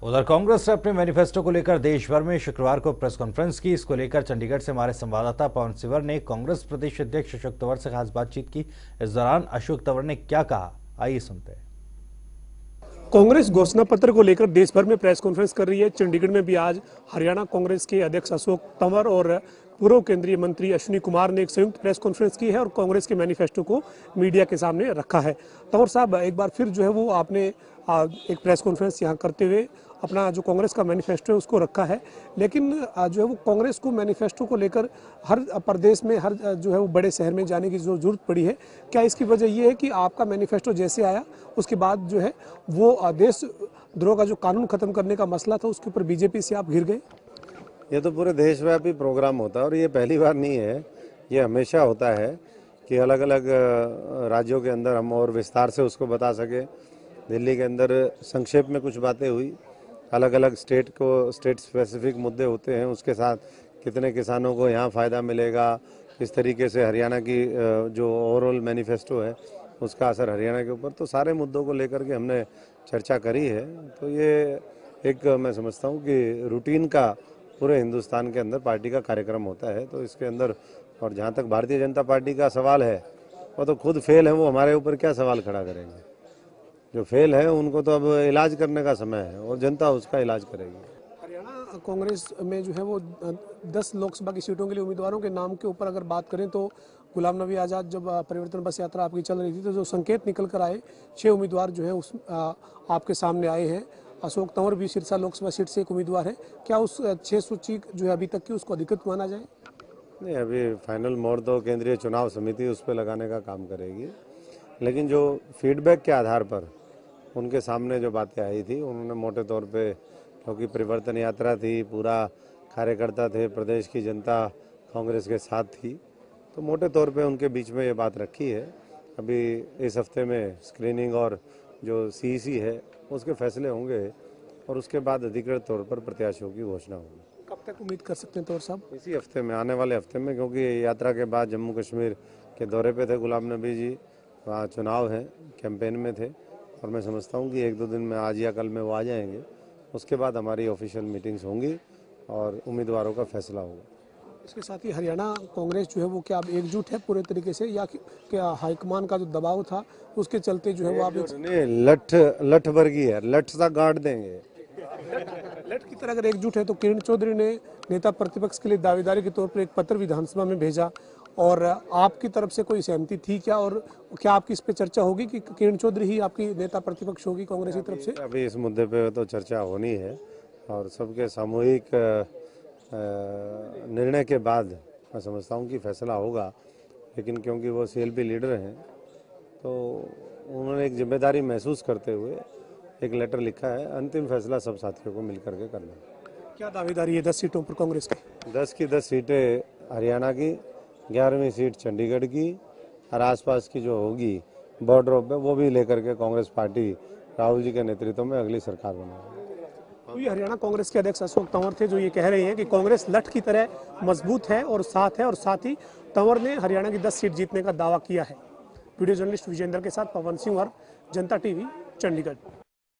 उधर कांग्रेस ने अपने मैनिफेस्टो को लेकर देश भर में शुक्रवार को प्रेस कॉन्फ्रेंस की। इसको लेकर चंडीगढ़ से हमारे संवाददाता पवन सिवर ने कांग्रेस प्रदेश अध्यक्ष अशोक तंवर से खास बातचीत की। इस दौरान अशोक तंवर ने क्या कहा, आइए सुनते हैं। कांग्रेस घोषणा पत्र को लेकर देश भर में प्रेस कॉन्फ्रेंस कर रही है। चंडीगढ़ में भी आज हरियाणा कांग्रेस के अध्यक्ष अशोक तंवर और पूर्व केंद्रीय मंत्री अश्विनी कुमार ने एक संयुक्त प्रेस कॉन्फ्रेंस की है और कांग्रेस के मैनिफेस्टो को मीडिया के सामने रखा है। तंवर साहब, एक बार फिर जो है वो आपने एक प्रेस कॉन्फ्रेंस यहाँ करते हुए अपना जो कांग्रेस का मैनिफेस्टो है उसको रखा है, लेकिन जो है वो कांग्रेस को मैनिफेस्टो को लेकर हर प्रदेश में हर जो है वो बड़े शहर में जाने की जो जरूरत पड़ी है। क्या इसकी वजह ये है कि आपका मैनिफेस्टो जैसे आया उसके बाद जो है वो देशद्रोह का जो कानून खत्म करने का मसला था उसके ऊपर बीजेपी से आप घिर गए? ये तो पूरे देशव्यापी प्रोग्राम होता है और ये पहली बार नहीं है, ये हमेशा होता है कि अलग अलग राज्यों के अंदर हम और विस्तार से उसको बता सके। दिल्ली के अंदर संक्षेप में कुछ बातें हुई, अलग अलग स्टेट स्पेसिफिक मुद्दे होते हैं, उसके साथ कितने किसानों को यहाँ फ़ायदा मिलेगा, किस तरीके से हरियाणा की जो ओवरऑल मैनिफेस्टो है उसका असर हरियाणा के ऊपर, तो सारे मुद्दों को लेकर के हमने चर्चा करी है। तो ये एक मैं समझता हूँ कि रूटीन का पूरे हिंदुस्तान के अंदर पार्टी का कार्यक्रम होता है। तो इसके अंदर, और जहाँ तक भारतीय जनता पार्टी का सवाल है, वो तो खुद फेल है, वो हमारे ऊपर क्या सवाल खड़ा करेंगे। जो फेल है उनको तो अब इलाज करने का समय है और जनता उसका इलाज करेगी। हरियाणा कांग्रेस में जो है वो 10 लोकसभा की सीटों के लिए उम्मीदवारों के नाम के ऊपर अगर बात करें तो गुलाम नबी आज़ाद, जब परिवर्तन बस यात्रा आपकी चल रही थी तो जो संकेत निकल कर आए 6 उम्मीदवार जो है उस आपके सामने आए हैं। अशोक तंवर भी सिरसा लोकसभा सीट से एक उम्मीदवार है। क्या उस 6 सूची जो है अभी तक की उसको अधिकृत माना जाए? नहीं, अभी फाइनल मोड़ तो केंद्रीय चुनाव समिति उस पर लगाने का काम करेगी, लेकिन जो फीडबैक के आधार पर उनके सामने जो बातें आई थी उन्होंने मोटे तौर पे, क्योंकि परिवर्तन यात्रा थी, पूरा कार्यकर्ता थे, प्रदेश की जनता कांग्रेस के साथ थी, तो मोटे तौर पे उनके बीच में ये बात रखी है। अभी इस हफ्ते में स्क्रीनिंग और जो सीईसी है उसके फैसले होंगे और उसके बाद अधिकृत तौर पर प्रत्याशियों की घोषणा होगी। कब तक उम्मीद कर सकते हैं तौर साहब? इसी हफ्ते में, आने वाले हफ्ते में, क्योंकि यात्रा के बाद जम्मू कश्मीर के दौरे पे थे गुलाम नबी जी, वहाँ चुनाव है, कैंपेन में थे, और मैं समझता हूँ कि 1-2 दिन में, आज या कल में वो आ जाएंगे। उसके बाद हमारी ऑफिशियल मीटिंग्स होंगी और उम्मीदवारों का फैसला होगा। इसके साथ ही हरियाणा कांग्रेस जो है वो क्या अब एकजुट है पूरे तरीके से, या क्या हाईकमान का जो दबाव था उसके चलते जो है वो आप लठ वर्गी है, लठ सा गाड़ देंगे। लठ की तरह अगर एकजुट है तो किरण चौधरी ने नेता प्रतिपक्ष के लिए दावेदारी के तौर पर एक पत्र विधानसभा में भेजा, और आपकी तरफ से कोई सहमति थी क्या, और क्या आपकी इस पे चर्चा होगी कि किरण चौधरी ही आपकी नेता प्रतिपक्ष होगी कांग्रेस की तरफ से? अभी इस मुद्दे पे तो चर्चा होनी है और सबके सामूहिक निर्णय के बाद मैं समझता हूँ कि फैसला होगा, लेकिन क्योंकि वो सीएलपी लीडर हैं तो उन्होंने एक जिम्मेदारी महसूस करते हुए एक लेटर लिखा है। अंतिम फैसला सब साथियों को मिलकर के करना है। क्या दावेदारी है 10 सीटों पर कांग्रेस की? 10 की 10 सीटें हरियाणा की, 11वीं सीट चंडीगढ़ की, और आसपास की जो होगी बॉर्डरों पे वो भी लेकर के कांग्रेस पार्टी राहुल जी के नेतृत्व में अगली सरकार बनाएगी। तो ये हरियाणा कांग्रेस के अध्यक्ष अशोक तंवर थे जो ये कह रहे हैं कि कांग्रेस लठ की तरह मजबूत है और साथ ही तंवर ने हरियाणा की 10 सीट जीतने का दावा किया है। वीडियो जर्नलिस्ट विजेंद्र के साथ पवन सिंह और जनता टीवी, चंडीगढ़।